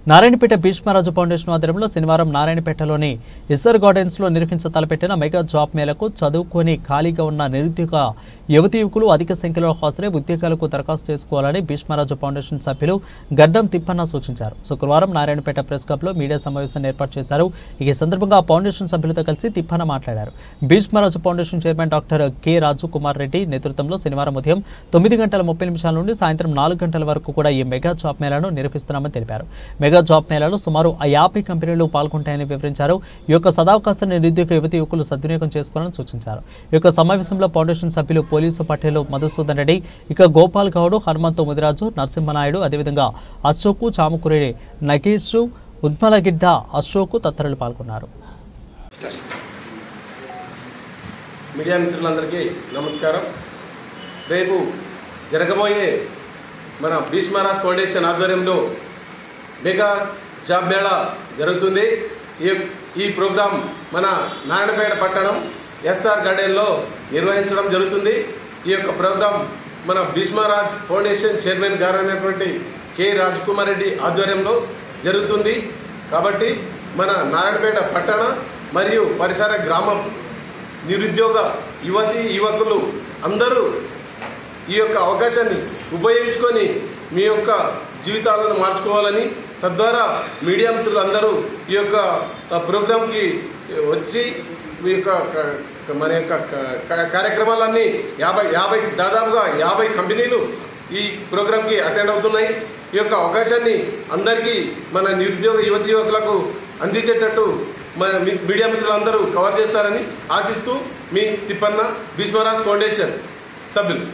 Narayanpet భీష్మరాజు foundation ఆధ్వర్యంలో శనివారం నారాయణపేటలోని ఇస్సర్ gardens లో నిర్వహించ తలపెట్టిన మెగా జాబ్ మేళకు చదువుకొని ఖాళీగా ఉన్న నిరుద్యోగ యువతీయువకులు అధిక సంఖ్యలో హాజరై ఉద్యోగాలకు దరఖాస్తు చేసుకోవాలని భీష్మరాజు ఫౌండేషన్ సభ్యులు గడ్డం తిప్పన్న సూచించారు. శుక్రవారం నారాయణపేట ప్రెస్ క్లబ్ లో మీడియా సమావేశాన్ని ఏర్పాటు చేశారు. ఈ సందర్భంగా ఫౌండేషన్ సభ్యులతో కలిసి తిప్పన్న మాట్లాడారు. భీష్మరాజు ఫౌండేషన్ చైర్మన్ డాక్టర్ కె రాజు కుమార్ రెడ్డి నేతృత్వంలో శనివారం ఉదయం 9:30 నుండి సాయంత్రం 4 గంటల వరకు కూడా ఈ మెగా జాబ్ మేళను నిర్వహిస్తున్నామని తెలిపారు. మెగా జాబ్ మేళాలో సుమారు 50 కంపెనీలు పాల్గొంటాయని వివరించారు. ఈ యొక్క సదావకాశాన్ని నిరుద్యోగ యువతి యువకులు సద్వినియోగం చేసుకోవాలని సూచించారు. ఈ యొక్క సమావేశంలో ఫౌండేషన్ సభ్యులు పోలీసు పటేలు మధుసూదన్ రెడ్డి, ఇక గోపాల్ గౌడ్, హనుమంతు ముదిరాజు, నరసింహనాయుడు, అదేవిధంగా అశోకు, చాముకురేడి నగేష్, ఉద్మలగిడ్డ అశోకు తదితరులు పాల్గొన్నారు. మీడియా మిత్రులందరికీ నమస్కారం. రేపు జరగబోయే మన భీష్మరాజ్ ఫౌండేషన్ ఆధ్వర్యంలో మెగా జాబ్ మేళా జరుగుతుంది. ఈ ప్రోగ్రాం మన నారాయణపేట పట్టణం ఎస్ఆర్ గార్డెన్లో నిర్వహించడం జరుగుతుంది. ఈ యొక్క ప్రోగ్రాం మన భీష్మరాజ్ ఫౌండేషన్ చైర్మన్ గారు అయినటువంటి కె రాజ్కుమార్ రెడ్డి ఆధ్వర్యంలో జరుగుతుంది. కాబట్టి మన నారాయణపేట పట్టణ మరియు పరిసర గ్రామం నిరుద్యోగ యువతి యువకులు అందరూ ఈ యొక్క అవకాశాన్ని ఉపయోగించుకొని మీ యొక్క జీవితాలను మార్చుకోవాలని, తద్వారా మీడియా మిత్రులు అందరూ ఈ యొక్క ప్రోగ్రాంకి వచ్చి మీ యొక్క మన యొక్క కార్యక్రమాలన్నీ దాదాపుగా 50 కంపెనీలు ఈ ప్రోగ్రాంకి అటెండ్ అవుతున్నాయి. ఈ యొక్క అవకాశాన్ని అందరికీ మన నిరుద్యోగ యువతి యువకులకు అందించేటట్టు మన మీడియా మిత్రులందరూ కవర్ చేస్తారని ఆశిస్తూ మీ తిప్పన్న భీష్మరాజ్ ఫౌండేషన్ సభ్యులు.